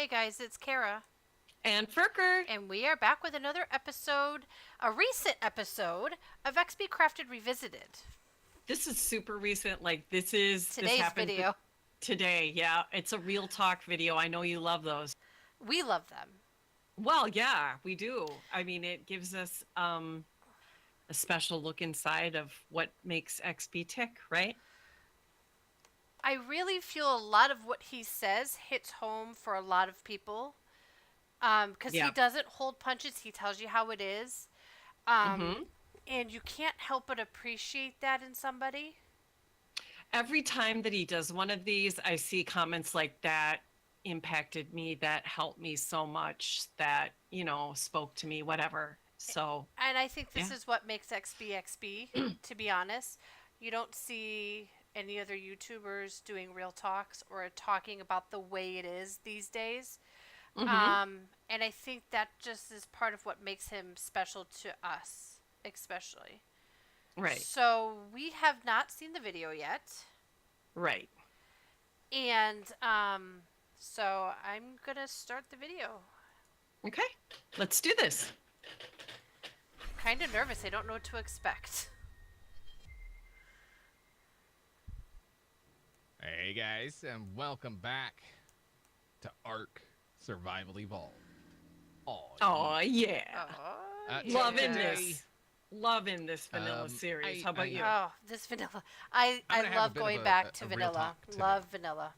Hey guys, it's Kara, And Furker. and we are back with another episode, a recent episode of xBCrafted Revisited. This is super recent. This Today's happened video. today. Yeah, it's a real talk video. I know you love those. We love them. Well, yeah, we do. I mean, it gives us a special look inside of what makes XP tick, right? I really feel a lot of what he says hits home for a lot of people because he Yeah. doesn't hold punches. He tells you how it is. Um, Mm-hmm. and you can't help but appreciate that in somebody. Every time that he does one of these, I see comments like that impacted me, that helped me so much, that, spoke to me, whatever. So, And I think this yeah. is what makes XBXB, to be honest. You don't see any other YouTubers doing real talks or talking about the way it is these days. Mm-hmm. And I think that just is part of what makes him special to us, especially. Right. So we have not seen the video yet. Right. And so I'm going to start the video. Okay. Let's do this. Kind of nervous. I don't know what to expect. Hey guys, and welcome back to Ark Survival Evolved. Oh, yeah. Oh, Loving today, this. Loving this vanilla series. How about you? Oh, this vanilla. I I'm gonna have a love bit of going a- back a- to a real vanilla. talk today. Love vanilla.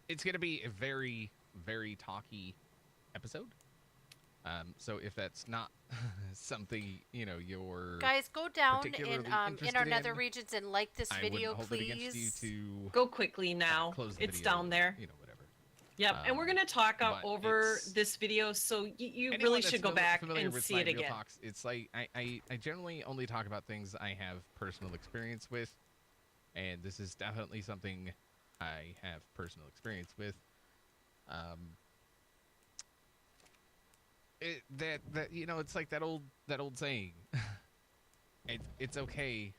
It's going to be a very, very talky episode. So if that's not something, you're Guys, go down particularly in our interested nether in, regions and like this I video, wouldn't hold it against you please. to Go quickly now. close the It's video, down there. whatever. Yep. And we're going to talk but over it's- this video, so you Anyone really that's should go back familiar and with see my it real again. talks, it's like I generally only talk about things I have personal experience with, and this is definitely something I have personal experience with. It's like that old saying. It's okay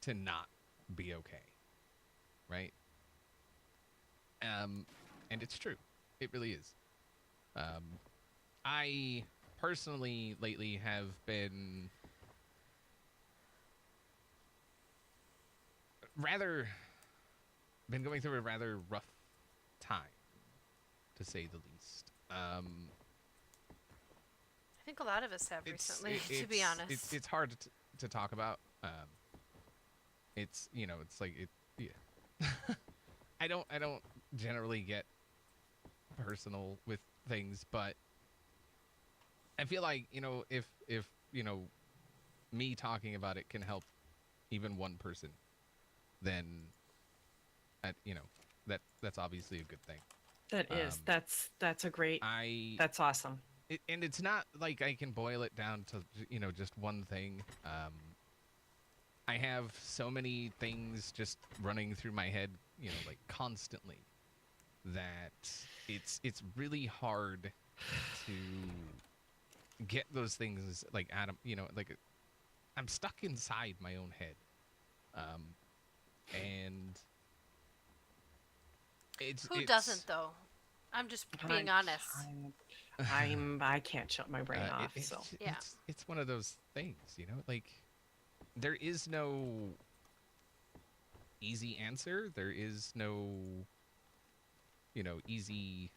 to not be okay, right? And it's true. It really is. I personally lately have been going through a rather rough time, to say the least. I think a lot of us have recently, to be honest. It's hard to talk about. It's like it. Yeah. I don't generally get personal with things, but I feel like if me talking about it can help even one person, then that's obviously a good thing. That is. That's a great. That's awesome. And it's not like I can boil it down to just one thing. I have so many things just running through my head, like constantly, that it's really hard to get those things like Adam, like I'm stuck inside my own head. And Who doesn't, though? I'm just being honest. I can't shut my brain off. So Yeah. It's one of those things, like there is no easy answer. There is no, easy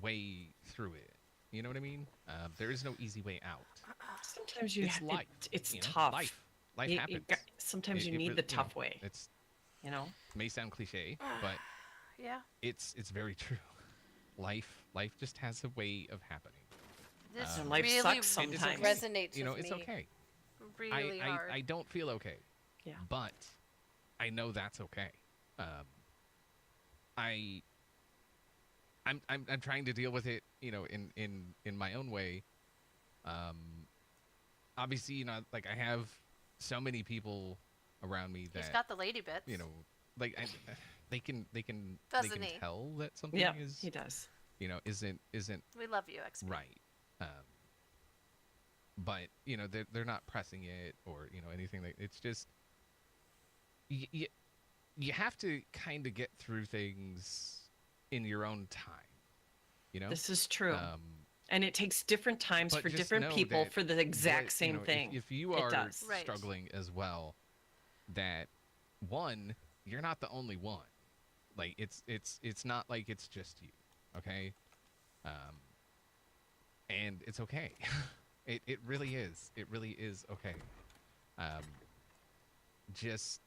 way through it. You know what I mean? There is no easy way out. sometimes It's life. It's tough. Life happens. Sometimes you need really- the tough way. It's You know. may sound cliche, but Yeah. it's very true. Life just has a way of happening. This And life really sucks sometimes. resonates with It's me. okay. Really hard. I don't feel okay. Yeah. But I know that's okay. I'm trying to deal with it, in my own way. Obviously, like I have so many people around me that He's got the lady bits. like they can Doesn't he? tell that something Yeah, is he does. isn't We love you, XP. right. But they're not pressing it or anything like it's just you have to kind of get through things in your own time, you know. This is true. Um, And it takes different times but for just different know people that for the exact what you same know, thing. if you It are does. Right. struggling as well, that one, you're not the only one. Like it's not like it's just you, okay? Um, and it's okay. It really is. It really is okay. Um, just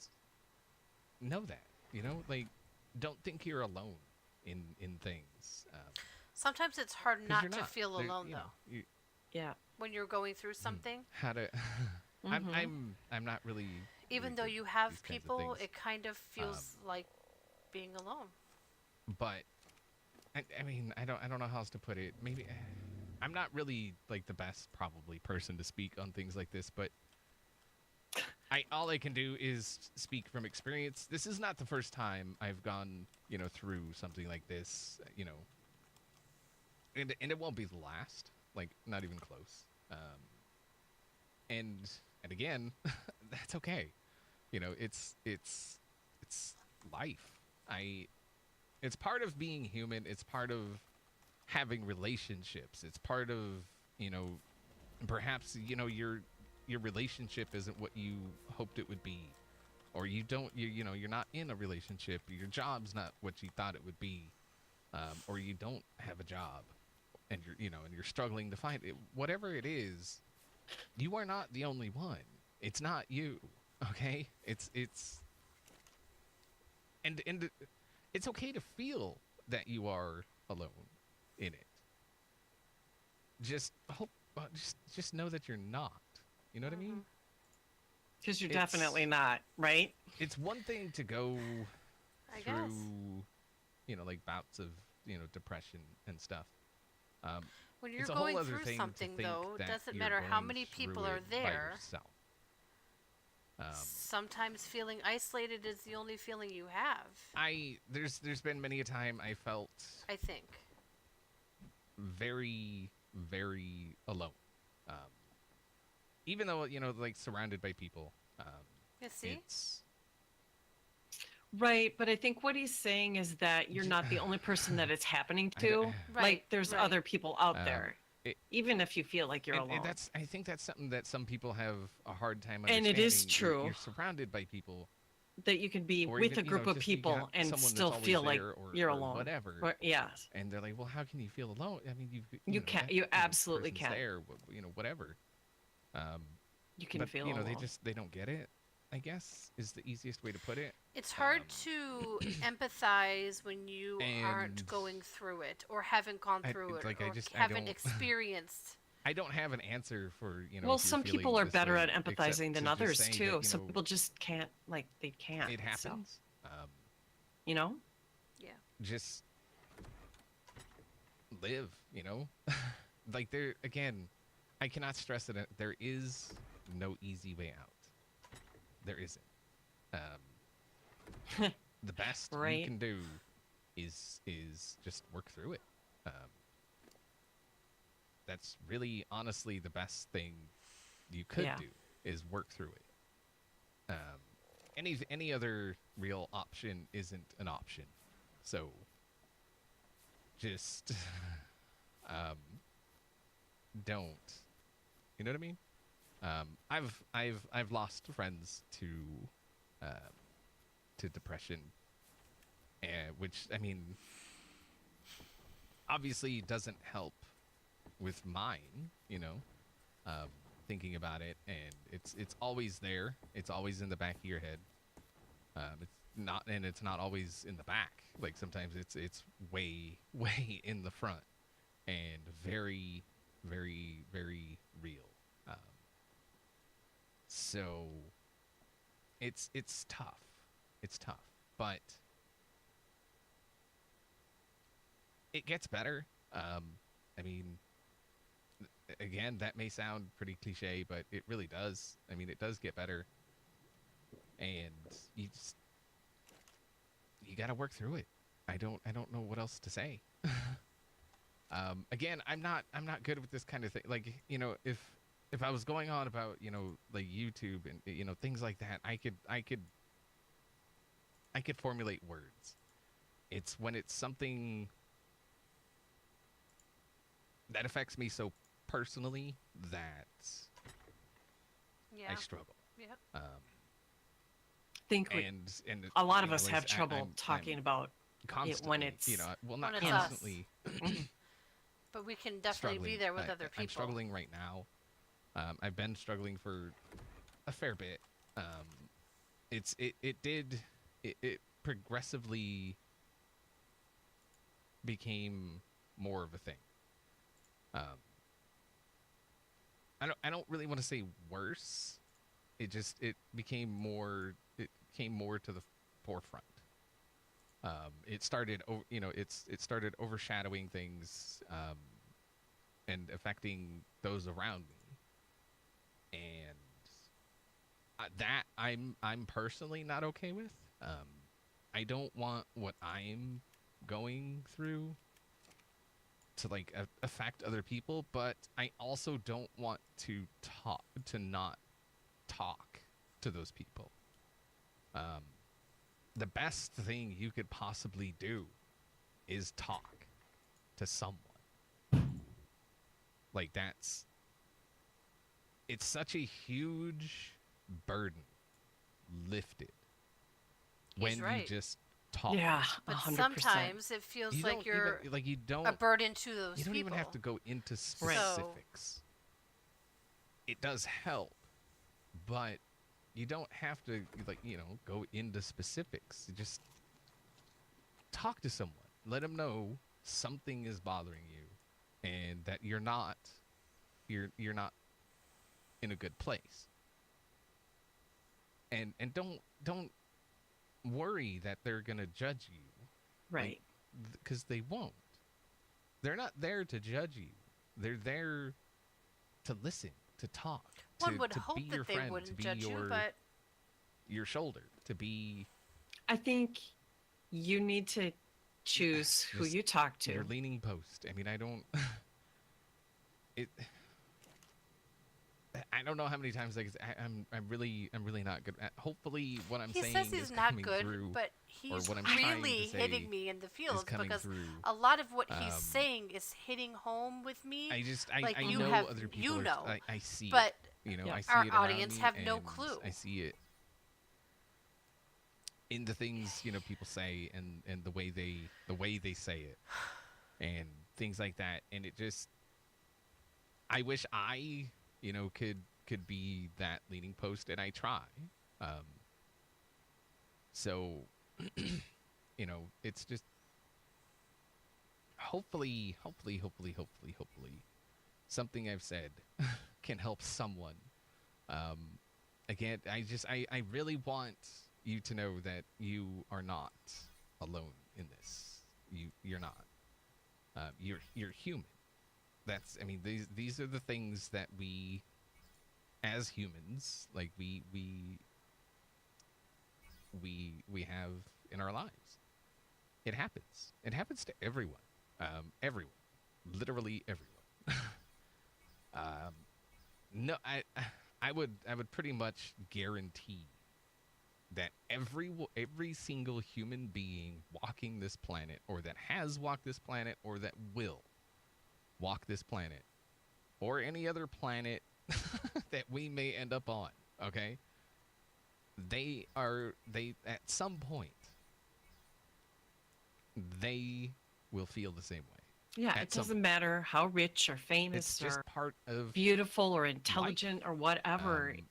know that, you know, like don't think you're alone in things. Sometimes it's hard 'Cause not you're to not. feel There, alone you know, though. you, Yeah. When you're going through something, how to Mm-hmm. I'm not really even though good you with have these kinds of people, things. it kind of Um, feels like being alone. but I mean, I don't know how else to put it. Maybe I'm not really like the best probably person to speak on things like this, but I all I can do is speak from experience. This is not the first time I've gone, you know, through something like this, you know, and it won't be the last, like not even close. And and again, that's okay. You know, it's life. I it's part of being human. It's part of having relationships. It's part of, you know, perhaps, you know, your relationship isn't what you hoped it would be, or you know, you're not in a relationship, your job's not what you thought it would be, or you don't have a job, and you're, you know, and you're struggling to find it. Whatever it is, you are not the only one. It's not you. Okay, and it's okay to feel that you are alone in it. Just hope, just know that you're not. You know what I mean? Because you're It's definitely not, right? it's one thing to go I through, guess. you know, like bouts of, you know, depression and stuff. Um, When you're it's a whole going other through thing to something, think though, it that doesn't you're matter how going many through people are it by there. yourself. Sometimes feeling isolated is the only feeling you have. There's been many a time I felt I think. very very alone. Um, even though, you know, like surrounded by people. You see? It's Right, but I think what he's saying is that you're not the only person that it's happening I don't- to. Right. Like, there's right. other people out um, there, it, even if you feel like you're and alone. that's I think that's something that some people have a hard time And understanding. it is true You're surrounded by people, that you can be or with even, a you know, group of just you people got and someone still that's always feel like there, you're or alone. whatever. Or, yeah, And they're like, well, how can you feel alone? I mean, you can. that, You know, absolutely person's can. there, you know, whatever. Um, You can but feel you know, alone. they don't get it, I guess, is the easiest way to put it. It's hard Um, to empathize when you aren't and going through it or haven't gone I, through it like or I haven't don't experienced. I don't have an answer for, you know, Well, if you're some people feeling are this better way, at except empathizing than to just others say too. that, you Some know, people just can't, like, they can't. it So, happens. you know? Yeah. Just live, you know. Like there again, I cannot stress it. There is no easy way out. There isn't. The best you Right. can do is just work through it. Um, that's really honestly the best thing you could Yeah. do is work through it. Any other real option isn't an option. So just um, don't. You know what I mean? I've lost friends to depression, and which I mean, obviously doesn't help with mine. You know, thinking about it, and it's always there. It's always in the back of your head. It's not always in the back. Like sometimes it's way way in the front, and very very very real. Um, so it's tough. It's tough, but it gets better. I mean, again, that may sound pretty cliche, but it really does. I mean, it does get better, and you got to work through it. I don't know what else to say. Again, I'm not good with this kind of thing. Like, you know, if I was going on about, you know, like YouTube and, you know, things like that, I could I could formulate words. It's when it's something that affects me so personally that Yeah. I struggle. Yep. Think And a lot of you know, us like have I- trouble talking I'm about constantly, when you it's know, well, When not it's him. us. constantly. But we can definitely be struggling. there with other people. I'm struggling right now. I've been struggling for a fair bit. It progressively became more of a thing. Um, I don't really want to say worse. It became more. It came more to the forefront. It started, it started overshadowing things, and affecting those around me, and that I'm personally not okay with. I don't want what I'm going through to like affect other people, but I also don't want to not talk to those people. Um, the best thing you could possibly do is talk to someone. Like it's such a huge burden lifted when He's you right. just talk. Yeah, But 100%. sometimes it feels You like don't you're even like you a don't burden to those you don't people. even have to go into Right. specifics. It does help, but you don't have to like, go into specifics. You just talk to someone. Let them know something is bothering you and that you're not in a good place. And don't worry that they're going to judge you. Right. Because they won't. They're not there to judge you. They're there to listen, to talk, One to, would to hope be your that they friend, to wouldn't be judge you, but your shoulder, to be I think you need to choose who Just you talk to. your leaning post. I mean, I don't. It. I don't know how many times I'm really not good at. Hopefully, what I'm he saying says he's is not coming good, through, but or he's what I'm trying really to say hitting me in the is feels coming because through. a lot of what he's Um, saying is hitting home with me. Like I you know have, other people you are. know, I see but it. Yeah. I see our it around audience me, have no and clue. I see it in the things people say, and the way they say it, and things like that. And it just, I wish I could be that leaning post, and I try. Um, so it's just hopefully something I've said can help someone. Um, again, I really want you to know that you are not alone in this. You're not. You're human. I mean, these are the things that we, as humans, like we have in our lives. It happens. It happens to everyone. Everyone, literally everyone. um, no, I would pretty much guarantee that every single human being walking this planet, or that has walked this planet, or that will walk this planet, or any other planet that we may end up on, okay? They at some point they will feel the same way. Yeah, At it some doesn't matter how rich or It's famous just or part of beautiful or intelligent or whatever. Um,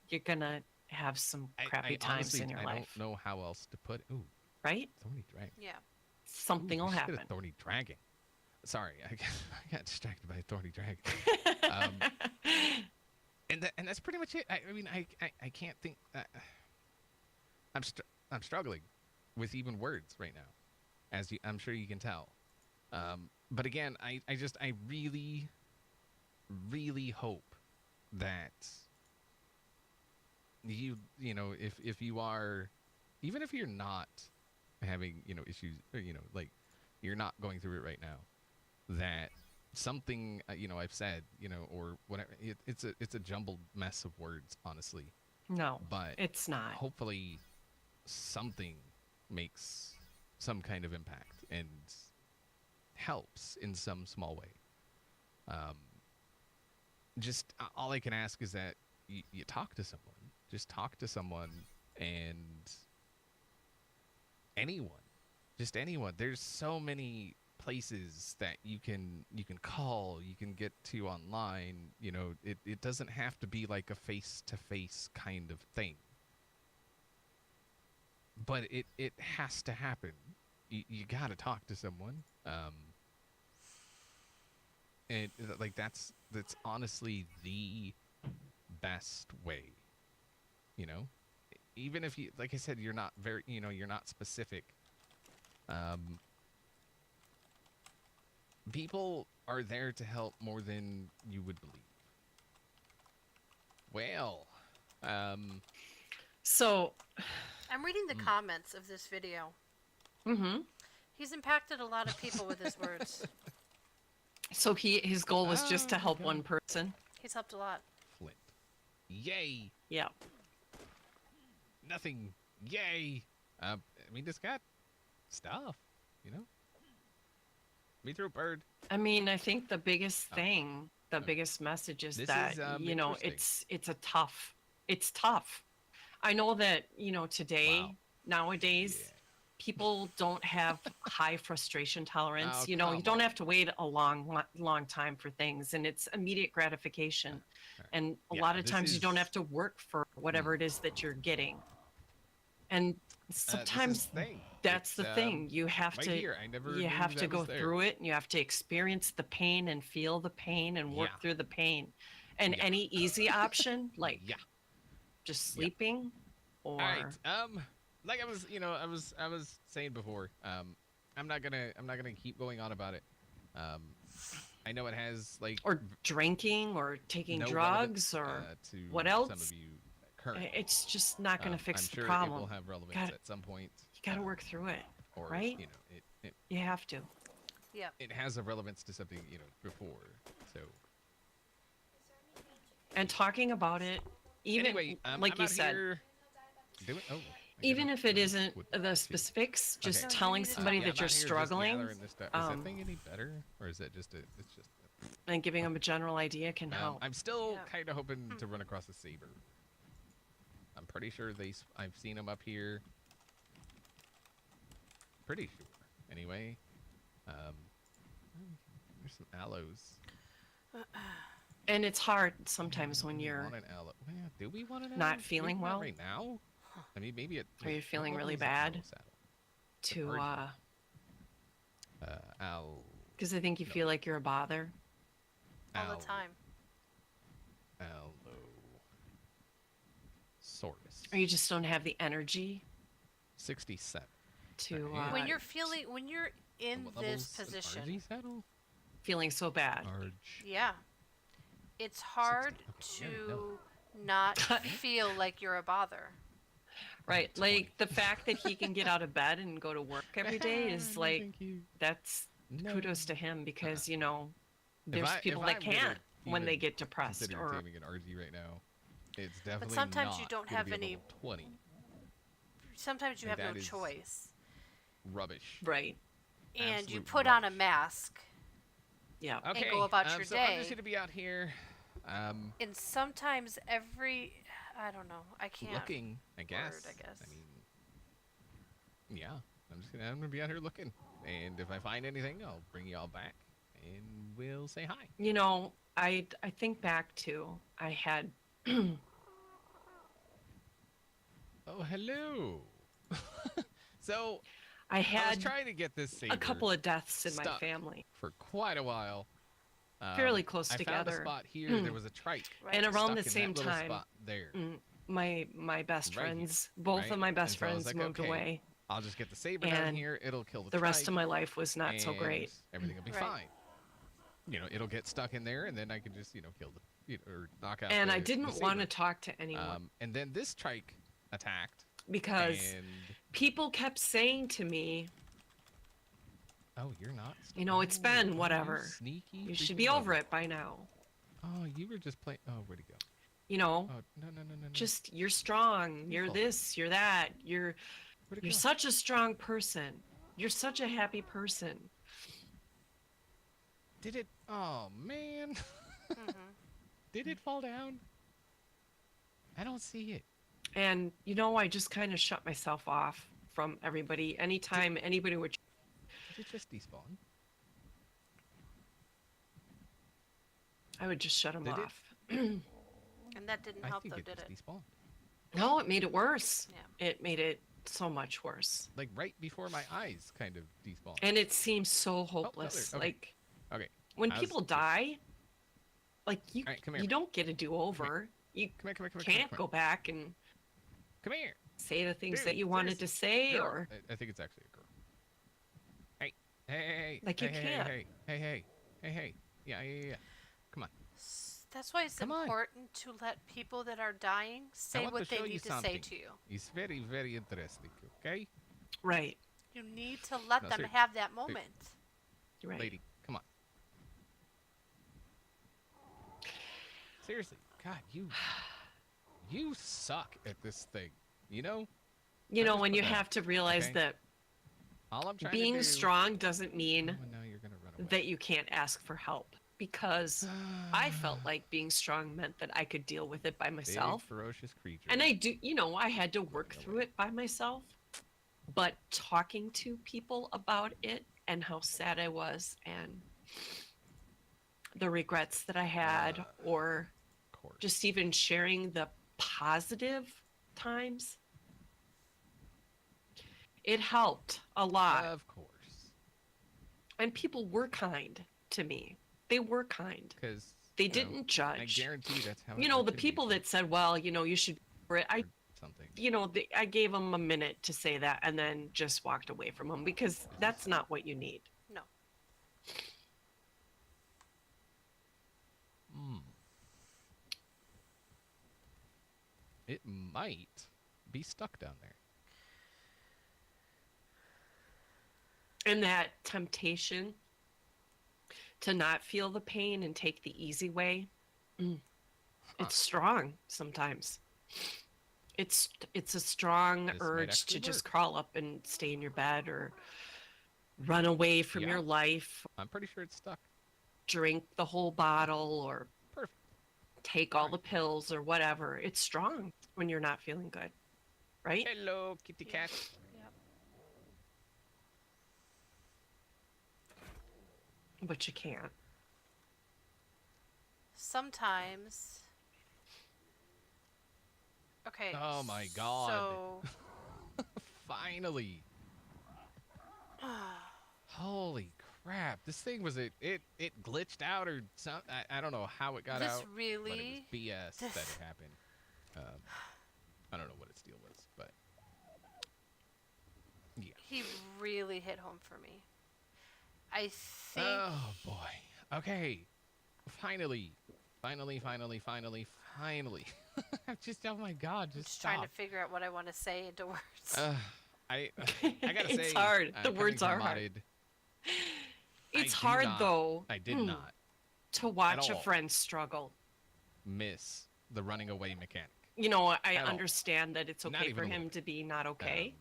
You're gonna have some crappy I times honestly in your I life, don't know how else to put it. Ooh, right? thorny dragon. Yeah. Something Ooh, will we should get happen. a thorny dragon. Sorry, I got distracted by a thorny dragon. Um, and that's pretty much it. I mean, I can't think. I'm struggling with even words right now, as I'm sure you can tell. But again, I really hope that if you are, even if you're not having issues, or like you're not going through it right now, that something I've said, or whatever, it's a jumbled mess of words, honestly, No, but it's not. hopefully something makes some kind of impact and helps in some small way. Just all I can ask is that you talk to someone. Just talk to someone, and anyone, just anyone. There's so many places that you can call, you can get to online. It doesn't have to be like a face-to-face kind of thing, but it has to happen. You got to talk to someone. And like that's honestly the best way, you know. Even if you, like I said, you're not very, you're not specific. People are there to help more than you would believe. Well, So, I'm reading the comments of this video. mm-hmm. He's impacted a lot of people with his words. So his goal was just to Oh my help God. one person. He's helped a lot. Flint. Yay! Yeah. Nothing. Yay! I mean, this got stuff, you know. Me through bird. I mean, I think the biggest thing, the biggest message is This that, is, it's interesting. it's tough. I know that, today, Wow. nowadays, Yeah. people don't have high frustration tolerance. Oh, You come don't on. have to wait a long time for things, and it's immediate gratification. Right. And a Yeah, lot of this times you don't is- have to work for whatever it is that you're getting. And This is sometimes the thing. that's It's, the thing. You have right to here. I never you knew have to that go was there. through it, and you have to experience the pain and feel the pain and work Yeah. through the pain. And Yeah. any easy option, like Yeah. just sleeping, or All right. Like I was saying before. I'm not gonna keep going on about it. I know it has like or drinking or taking no drugs relevance, or to what some else? of you currently. It's just not going to fix I'm the sure problem. it will have relevance Gotta- at some point. You got to work through it. or right? it You have to. Yep. it has a relevance to something before. So And talking about it, even anyway, like I'm you out said, here doing, I even gotta- if it I isn't would the to. specifics, just Okay. telling Yeah, somebody Yeah, that I'm you're out here just struggling gathering this stuff. Is that thing any better, or is that just it's just? and giving them a general idea can help. I'm still Yeah. kind of hoping to run across a saber. I'm pretty sure I've seen them up here. Pretty sure. Anyway, there's some aloes. And it's hard sometimes when Do we you're want an aloe? Well, do we want an aloe? not Do we feeling want it well? right now? I mean, maybe it. Are you wait, feeling what really level is an bad? aloe saddle? to, Virgin. Al. because I think you No. feel like you're a bother. All Al- the time. Allosaurus. Or you just don't have the energy 67. to Yeah. When you're in What this level's an position, RG saddle? feeling so bad. Arge. yeah, it's hard 60. Okay, yeah, to not feel like you're a bother. Right. 20. Like the fact that he can get out of bed and go to work every day is No, like, thank you. that's No. kudos to him because, If there's I- people if that I'm gonna can't when they even get depressed Consider or taming an RG right now. It's definitely sometimes you not don't gonna have be a any- level 20. Sometimes you Like, have no that is- choice, Rubbish. right. and you Absolute put on a rubbish. mask, Yeah. Okay. go about your so I'm just day. gonna be out here, and sometimes I don't know, I can't. looking. I guess. I guess. I mean, yeah. I'm gonna be out here looking, and if I find anything, I'll bring y'all back, and we'll say hi. I think back to I had Oh, hello. So I I was had trying to get this saber a couple of deaths in my stuck family. for quite a while. Fairly close I found together. a spot here. There was a trike. Right. And around stuck the in same that little time, spot there. my best Right here, friends, both right? of my best And so I was friends like, moved okay, away. I'll just get the saber down And here. It'll kill The rest of my life was not so and great. Everything will be Right. fine. It'll get stuck in there, and then I can just kill or knock out. And I the didn't want to saber. talk to anyone And then this trike attacked, because and people kept saying to me, oh, you're not. it's been Oh, you whatever. sneaky. you should freaking be over mother. it by now. Oh, you were just playing. Oh, where'd he go? You know, Oh, no, no, no, no, no. just you're strong. You're Beautiful. this, you're that. You're Where'd it you're go? such a strong person. You're such a happy person. Did it? Oh, man. Mm-hmm. Did it fall down? I don't see it. And I just kind of shut myself off from everybody. Anytime anybody would, Did it just despawn? I would just shut them Did it? off. And that didn't I help, think though, it did just it? despawned. No, it made it worse. Yeah. It made it so much worse. Like right before my eyes kind of despawned. And it seems so no, hopeless. there. Okay. Like Okay. when I was people just- die, like All right, come here. you don't get a do-over. You Come here, come here, come here. can't come go back and Come here. say the things Dude, that you wanted to say, Girl. or I think it's actually a girl. Hey, hey, hey, hey. Like, hey, you hey, can't. Hey, hey, hey, hey, hey. Yeah, yeah, yeah. Come on. That's why it's Come on. important to let people that are dying say want what to they show you need to say something. to you. It's very, very interesting. Okay, right, You need to let No, them seriously. have that moment. right. lady, come on. Seriously, God, you suck at this thing. You know. You I know, just when put you that, have to realize okay? that All I'm trying to being do. strong doesn't mean Oh, now you're gonna run away. that you can't ask for help, because I felt like being strong meant that I could deal with it by myself. Big, ferocious creature. And I do, I had to work Running through away. it by myself. But talking to people about it and how sad I was and the regrets that I had, or Of course. just even sharing the positive times, it helped a lot. Of course. And people were kind to me. They were kind. Because They didn't I judge. guarantee that's how. The it worked in people nature that said, well, you should, I or something. I gave them a minute to say that and then just walked away from them, because that's not what you need. No. Hmm. It might be stuck down there. And that temptation to not feel the pain and take the easy way, it's strong sometimes. It's a strong This might urge actually to just work. crawl up and stay in your bed, or run away from Yeah. your life, I'm pretty sure it's stuck. drink the whole bottle, or Perfect. take all Right. the pills or whatever. It's strong when you're not feeling good, right? Hello, kitty cat. Yep. But you can't. Sometimes. Okay. Oh my God. So. Finally. Holy crap! This thing was it glitched out or something. I don't know how it got This out. But it was really. BS that it happened. I don't know what its deal was, but yeah. He really hit home for me. I think. Oh boy. Okay. Finally. Finally. I'm just, oh my God, I'm just just stop. trying to figure out what I want to say into words. I gotta say, It's hard. The coming words are from hard. modded, It's I do hard not- though I did not to watch a all. friend struggle. miss the running away mechanic. I At all. understand that it's Not okay even for a him little to be not okay,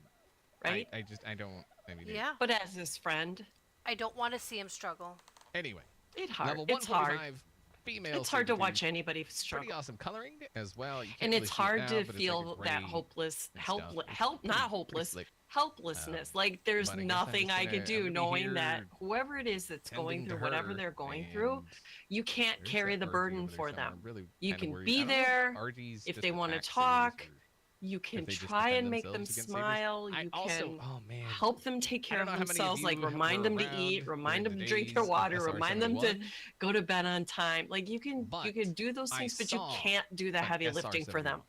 I right? I don't. I mean, Yeah. But as his friend, I don't want to see him struggle. Anyway, it's hard. level It's hard. 145, female. It's hard to servitude. watch anybody Pretty struggle. awesome coloring as well. You can't And really it's see it hard now, to but it's like a feel that gray hopeless, and stuff. It's not pretty hopeless, slick. helplessness. Like there's but I guess I'm nothing just I gonna- could I'm do, gonna be knowing that here whoever it is that's going tending to through whatever her, they're going through, and you can't there's carry that the RG burden over there for somewhere. them. I'm really You kinda can worried. be I don't know there RG's if just they wanna attack phase talk. or You if can they just try defend and make them themselves against sabers. smile. I You also, can oh man, help them take care don't of know how many of themselves, like you remind were them to around eat, remind during them the to drink days their of water, remind them to 701, go to bed on time. Like you can but do those I things, but you saw can't do the an heavy lifting for them. SR-71.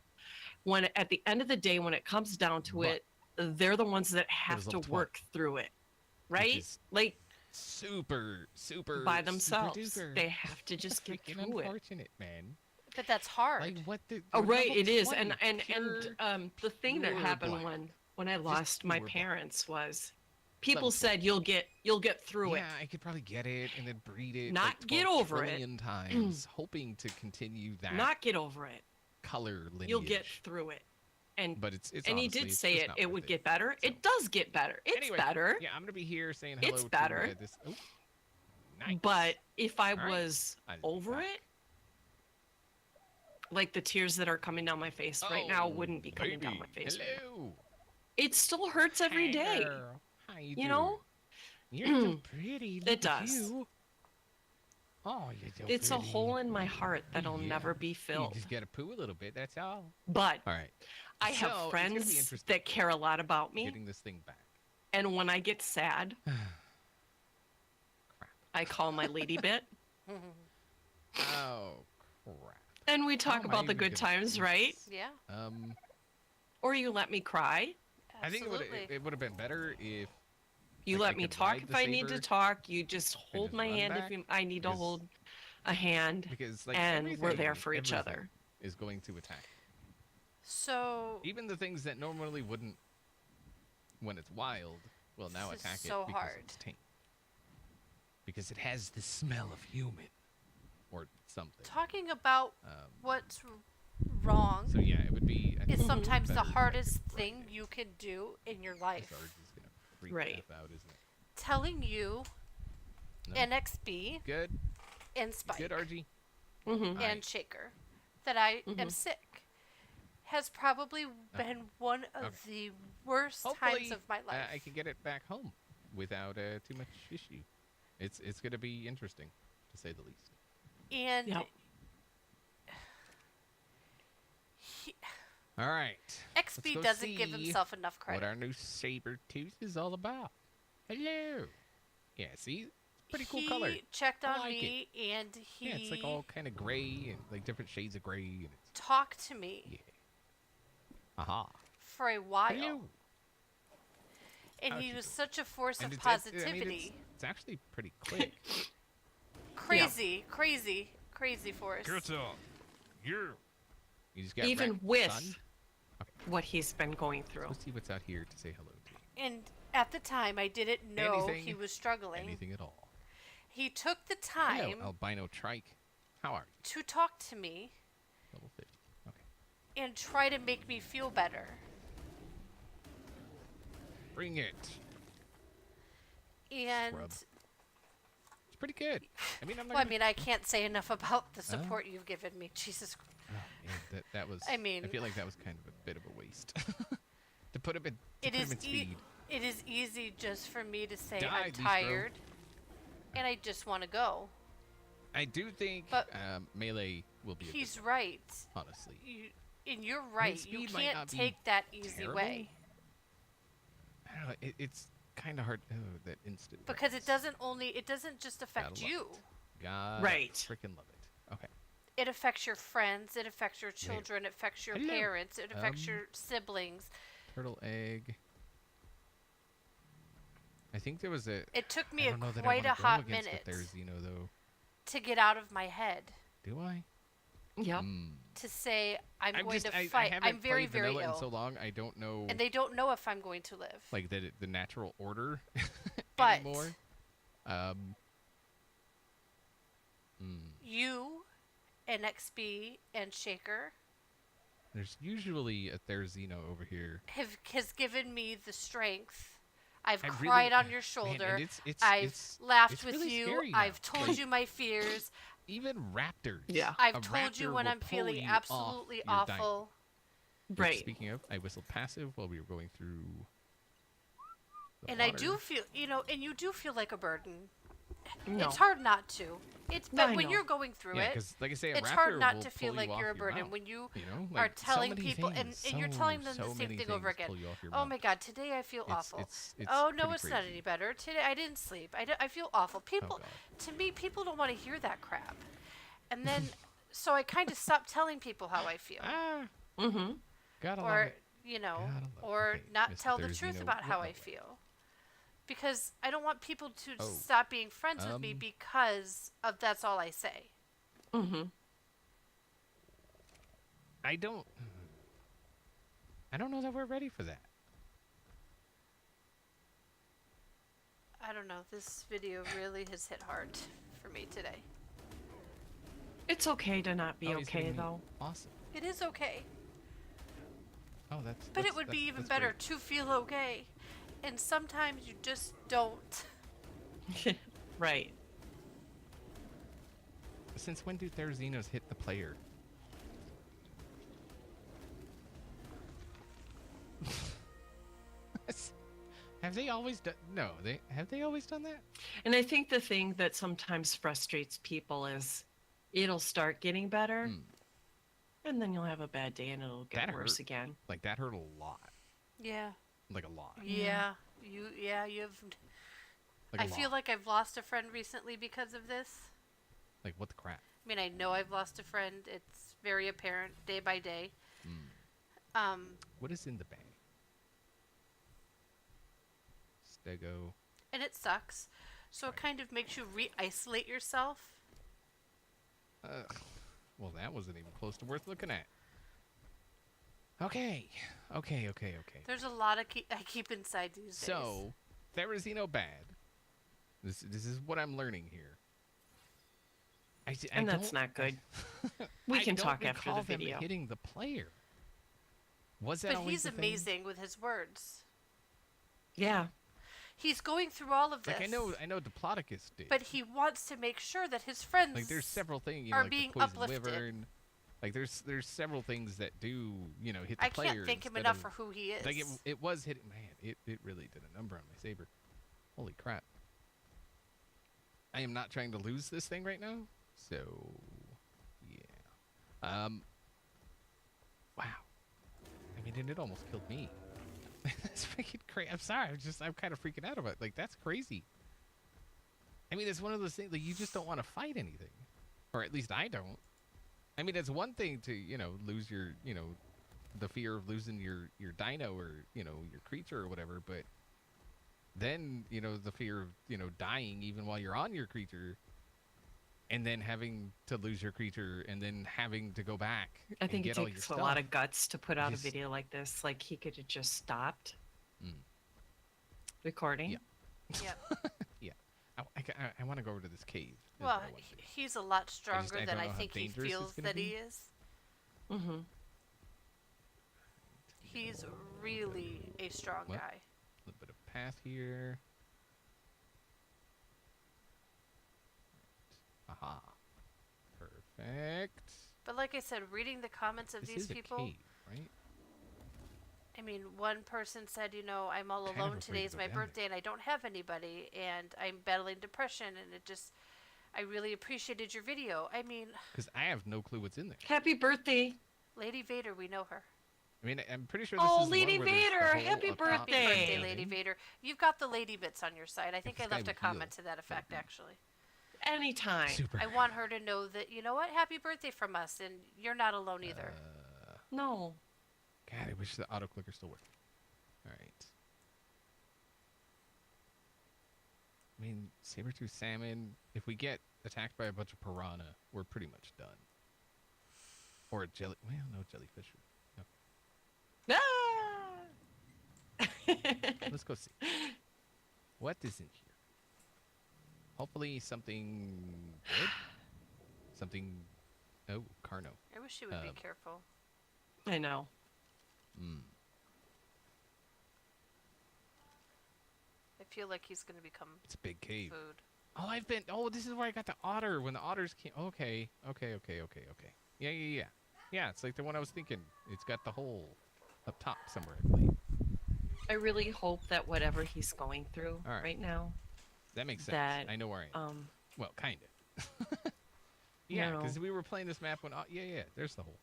When at the end of the day, when it comes down to But it, they're the ones that have was to level 12, work through it, which right? is Like super by super themselves, duper they have to just get freaking through it. unfortunate, man. But that's hard. Like what the? Oh we're right, level it is, 20, and pure the thing that pure happened black. when I lost my pure black. parents was people Level said you'll get through it. Yeah, I could probably get it and then breed it. Not like get 12 over it. trillion times, hoping to continue that. Not get over it. color lineage. You'll get through it. And But it's and he honestly, did it's say just it. not It worth would get better. So, It does get better. It's anyway, better. Yeah, I'm gonna be here saying hello It's to better. this. Oh, nice. But if I All right. was I'll be over back. it, like the tears that are coming down my face right now Oh, wouldn't be coming down my baby, face. Right now. Hello. It still hurts every Hey, day. girl. How you You know? You're so pretty. Look It at does. you. Oh, you're so It's a pretty. hole in my heart that'll Yeah. never be You filled. just gotta poo a little bit. That's all. But All right. I So, have it's gonna be friends interesting that care a lot about me. getting this thing back. And when I get sad, Crap. I call my lady bit. Oh, crap. And we talk How am I about the even good gonna times, do right? this? Yeah, Or you let me cry. I think absolutely. it would have been better if You Like, I let me could talk ride if the I need to saber talk. You just hold just my run hand back, if I need to because- hold a hand. because like And we're there everything- for each everything other. is going to attack. So Even the things that normally wouldn't when it's wild will now This is attack so it because hard. it's tame. Because it has the smell of human or something. talking about Um, what's wrong so yeah, it would be I is think, sometimes the better if I hardest could ride thing it. you can do in your life. Sarge is gonna freak Right. F out, isn't it? Telling you, No? NXB Good. and Spike Good, RG. Mm-hmm. and Alright. Shaker, that I am Mhm. sick, has probably been one of the worst times of my life. I can get it back home without too much issue. It's gonna be interesting, to say the least. And Yep. All right. Let's XB go doesn't give see himself enough What credit. our new saber tooth is all about. Hello. Yeah, see, it's pretty cool he color. checked I on like it. me and he Yeah, it's like all kind of gray and like different shades of gray, and it's talked to me yeah. Aha. for a while. Hello. And How'd he you was do? such a force And of it's- positivity. it's actually pretty quick. Crazy force. You just got Even wrecked, with son. what he's been going through. Let's see what's out here to say hello to. And at the time, I didn't know he Anything- was struggling. Anything at all. He took the Hello, time albino trike. How are you? to talk to me Level 50. Okay. and try to make me feel better. Bring it. And Scrub. It's pretty good. I mean, I'm not well, I gonna- mean, I can't say enough about the support you've given me. Jesus. Oh, man, that was. I I mean- feel like that was kind of a bit of a waste. to put him in. To It put is him in speed. it is easy just for me to say Die, I'm Bistro. tired and I just want to go. I do think But melee will be. A He's good right. one, honestly. And you're right. You speed might can't not be take that easy terrible. way I don't know. It's kind of hard. Oh, that instant. because it reference. doesn't just affect Gotta love you. God, Right. Freaking love it. Okay. It affects your friends. It affects your children. It affects your Hello. parents. It affects Um, your siblings. Turtle egg. I think there was a. It took I me don't know that I quite a wanna go hot against minute the Therizino, though. to get out of my head Do I? Yep. Hmm. to say I'm going just, to I fight. haven't I'm very, played very vanilla ill. in so long. I don't know, And they don't know if I'm going to live. like the natural order But- anymore. Um. You and XB and Shaker There's usually a Therizino over here. has given me the strength. I've I cried really- on your Man, shoulder. and it's I've laughed it's with really you. scary now. I've told Like, you my fears. even raptors. Yeah. I've a told you raptor when will I'm pull feeling you absolutely off your awful. Which, Right. Speaking of, I whistled passive while we were going through. The And I water. do feel, and you do feel like a burden. No. It's hard not to. It's No, but I when know. you're going through Yeah, it, because like I say, a it's raptor hard not will to feel pull like you you're a off your burden mount, when you you know? are Like, so telling many people things, and you're telling them so the same many thing over things again. pull you off your Oh mount. my God, today I feel awful. It's Oh no, pretty it's not crazy. any better. Today I didn't sleep. I feel awful. People, God. to me, people don't want to hear that crap. And then, so I kind of stopped telling people how I feel, Ah, Mm-hmm. gotta love or it. you know, Gotta love it. or Okay, not Mr. tell the Therizino, truth about how what I level? feel. Because I don't want people to Oh. stop being friends with me because of that's all I say. Mm-hmm. I don't know that we're ready for that. I don't know. This video really has hit hard for me today. It's okay to not be Oh, he's okay hitting me. though. Awesome. It is okay. Oh, But it would be even that's better great. to feel okay. And sometimes you just don't. Right. Since when do Therazinos hit the player? Have they always done? No, they always done that? And I think the thing that sometimes frustrates people is it'll start getting better Hmm. and then you'll have a bad day and it'll get That worse hurt. again. Like that hurt a lot. Yeah. Like a lot. Yeah. You've. Like a I feel lot. like I've lost a friend recently because of this. Like what the crap? I mean, I know I've lost a friend. It's very apparent day by day. Hmm. Um, What is in the bag? Stego. and it sucks. So it Right. kind of makes you re-isolate yourself. Well, that wasn't even close to worth looking at. Okay. Okay. There's a lot of I keep inside these days. So, Therazino bad. This is what I'm learning here. I And that's don't- not good. We I can don't talk after recall the them video. hitting the player. Was that But always he's the thing? amazing with his words. Yeah. He's going through all of this. Like I know Diplodocus did. But he wants to make sure that his friends like there's several things, are like being the poison uplifted. wyvern. Like there's several things that do, hit the I player. can't thank him instead enough of- for who he is. Like it was hitting, man. It really did a number on my saber. Holy crap! I am not trying to lose this thing right now. So, yeah. Wow. I mean, and it almost killed me. That's freaking crazy. I'm sorry. I'm kind of freaking out about it. Like that's crazy. I mean, it's one of those things. Like you just don't want to fight anything, or at least I don't. I mean, it's one thing to lose your the fear of losing your dino or your creature or whatever, but then the fear of dying even while you're on your creature, and then having to lose your creature and then having to go back. I and think it get all your takes a lot stuff. of guts to put out a Just- video like this. Like he could have just stopped Mm. recording. Yeah. Yep. Yeah, I want to go over to this cave. is Well, what I wanna do. he's a lot stronger I than don't I know how think he dangerous it's feels gonna that he be. is. Mm-hmm. He's really a strong What? guy. A little bit of path here. Aha. Perfect. But like I said, reading the comments of This these is people, a cave, right? I mean, one person said, I'm all Kind of alone. afraid to Today's go my down there. birthday and I don't have anybody and I'm battling depression and I really appreciated your video. I mean, Because I have no clue what's in there. Happy birthday. Lady Vader, we know her. I mean, I'm pretty sure this Oh, is the Lady one where there's the Vader, whole happy up top Happy birthday. birthday, thing. Lady Vader. You've got the lady bits on your side. I think this I guy left a would heal. comment to that effect, actually. Anytime. Super. I want her to know that, you know what? Happy birthday from us, and you're not alone either. No. God, I wish the auto clicker still worked. All right. I mean, saber-tooth salmon. If we get attacked by a bunch of piranha, we're pretty much done. Or a jelly. Well, no jellyfish. No. Ah! Let's go see. What is in here? Hopefully something good. Something. Oh, Carno. I wish you would be Um, careful. I know. Mm. I feel like he's going to become It's a big cave. food. Oh, I've been. Oh, this is where I got the otter when the otters came. Okay. Yeah. Yeah, it's like the one I was thinking. It's got the hole up top somewhere, I believe. I really hope that whatever he's going through All right. right now, That makes sense. That, I know where I am. Well, kind of. Yeah, No. because we were playing this map when. Yeah. There's the hole.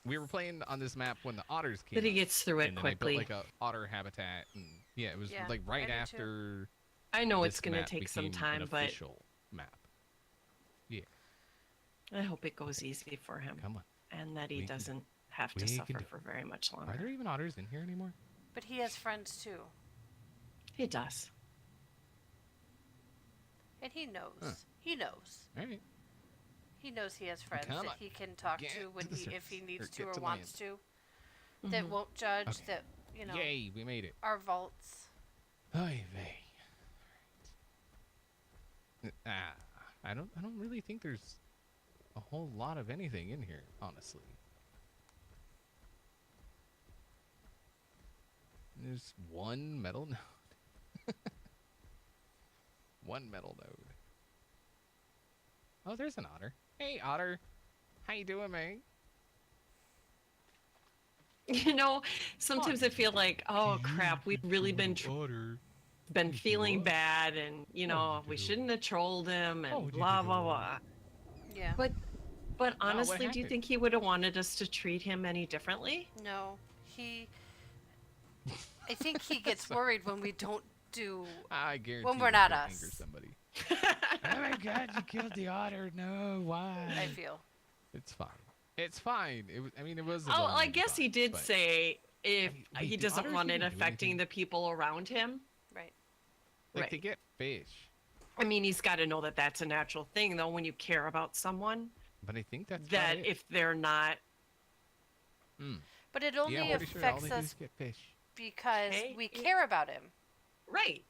We were playing on this map when the otters came. that he up, gets through it and then quickly. I built like a otter habitat, and yeah, it was Yeah, like I right do too. after. I know this it's going to map take some became time, an but official map. Yeah, I hope it goes easy for him come on. and that he We can do it. doesn't have We to can suffer do it. for very much longer. Are there even otters in here anymore? But he has friends too. He does. And he knows. Huh. He knows. All right. He knows he has friends come that on. he can talk Get to when to the if he surface, needs or to get or to wants to. Mhm. That won't judge. Okay. That Yay, we made it. our vaults. Oy vey. I don't really think there's a whole lot of anything in here, honestly. There's one metal node. One metal node. Oh, there's an otter. Hey, otter. How you doing, man? You know, sometimes I feel like, oh crap, we've really been otter. feeling bad, and you know, we shouldn't have trolled him, and blah blah blah. Yeah. But what honestly, do you happened? think he would have wanted us to treat him any differently? No, I think he gets worried when we don't do. I guarantee When we're he's not gonna us. anger somebody. Oh my god, you killed the otter. No, why? I feel. It's fine. It's fine. It was, I mean, it was. A Oh, I long-winded guess he thought, did but- say if I mean, wait, he do doesn't otters want it even do affecting anything? the people around him. Right. Like, Right. they get fish. I mean, he's got to know that that's a natural thing, though, when you care about someone, But I think that's that about it. if they're not, But it only Yeah, I'm pretty sure all affects they do is us get fish. because Hey, we yeah. care about him. right.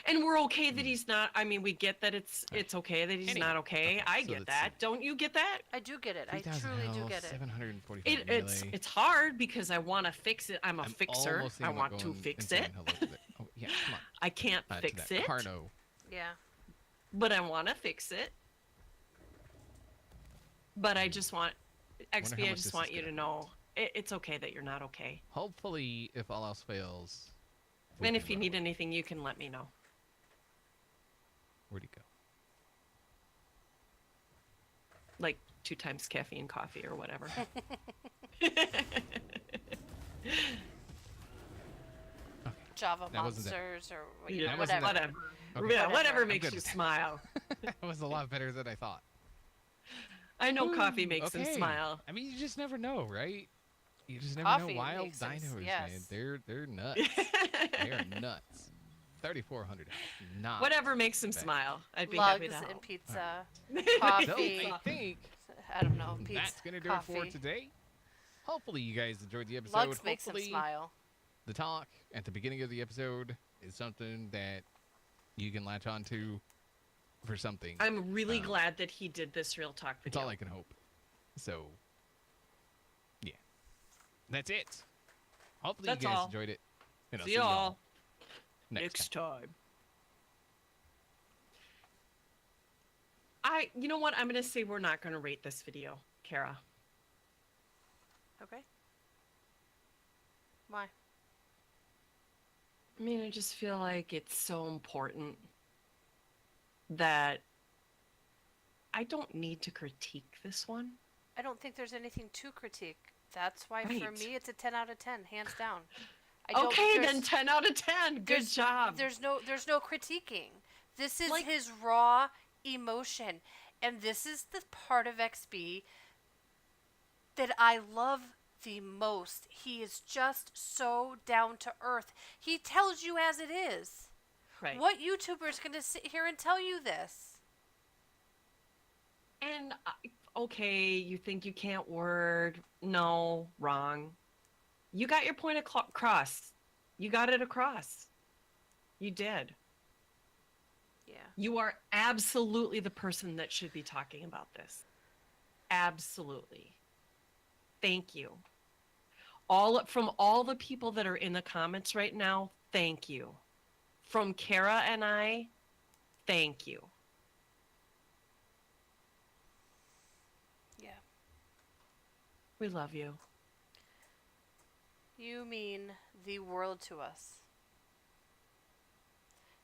And we're okay that he's not. I mean, we get that it's okay that he's Anyway, not okay. okay, I so get let's that. see. Don't you get that? I do get it. I 3,000 truly do health, get it. 745 It's melee. it's hard because I want to fix it. I'm a I'm fixer. almost I thinking about want to going fix and saying it. hello to the- Oh, yeah, come on. I can't To fix that it, Carno. Yeah. but I want to fix it. But I just want XP. how I much this just is want you gonna to know it's okay that you're not okay. Hopefully, if all else fails. we And can if you roll need it. anything, you can let me know. Where'd he go? Like 2 times caffeine coffee or whatever. Java That wasn't it. monsters or Yeah, whatever. whatever. Okay. Yeah, Whatever. whatever I'm makes good you with that. smile. That was a lot better than I thought. I know coffee makes Okay. him smile. I mean, you just never know, right? You just never Coffee know. Wild makes sense, dinos, man. yes. They're nuts. they are nuts. 3,400 health. Not Whatever makes him bad. smile. I'd be happy Lugs to and help. pizza. So Coffee. I think I don't know. Pizza. that's gonna do coffee. it for today. Hopefully, you guys enjoyed the episode. Lugs makes him Hopefully, smile. the talk at the beginning of the episode is something that you can latch on to for something. I'm really Um, glad that he did this real talk It's video. all I can hope. So, yeah. That's it. Hopefully That's you guys all. enjoyed it. And I'll See y'all next time. time. You know what? I'm going to say we're not going to rate this video, Kara. Okay. Why? I mean, I just feel like it's so important that I don't need to critique this one. I don't think there's anything to critique. That's why for Right. me it's a 10 out of 10, hands down. I don't, Okay, there's- then 10 out of 10. Good there's- job. There's no critiquing. This is Like- his raw emotion, and this is the part of XB that I love the most. He is just so down to earth. He tells you as it is. Right. What YouTuber is going to sit here and tell you this? And okay, you think you can't word? No, wrong. You got your point across. You got it across. You did. Yeah. You are absolutely the person that should be talking about this. Absolutely. Thank you. From all the people that are in the comments right now, thank you. From Kara and I, thank you. Yeah. We love you. You mean the world to us.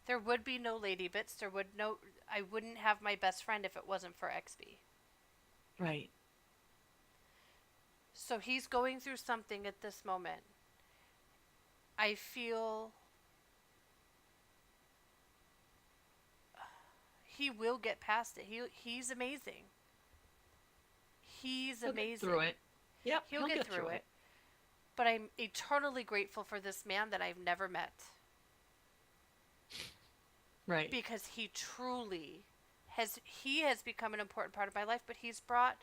There would be no Lady Bits. I wouldn't have my best friend if it wasn't for XB. Right. So he's going through something at this moment. I feel he will get past it. He's amazing. He's He'll get amazing. through it. Yep. He'll get through it. But I'm eternally grateful for this man that I've never met. Right. Because he truly has become an important part of my life, but he's brought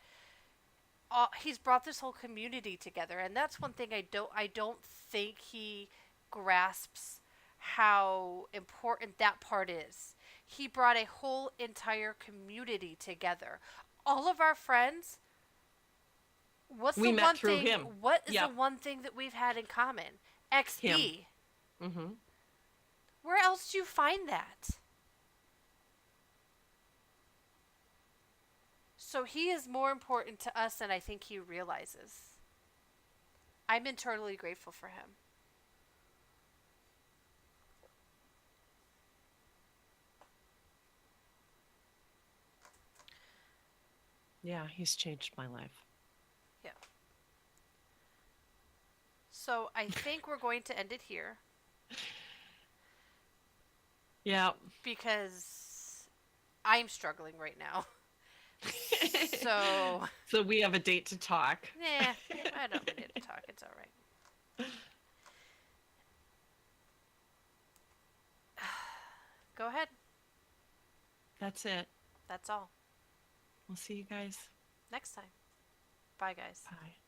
this whole community together, and that's one thing I don't think he grasps how important that part is. He brought a whole entire community together. All of our friends, what's We the met one through thing him. what is Yep. the one thing that we've had in common? XB. Him. Mm-hmm. Where else do you find that? So he is more important to us than I think he realizes. I'm eternally grateful for him. Yeah, he's changed my life. Yeah. So I think we're going to end it here Yeah. because I'm struggling right now. So, So we have a date to talk. nah, I don't need to talk. It's all right. Go ahead. That's it. That's all. We'll see you guys. Next time. Bye, guys. Bye.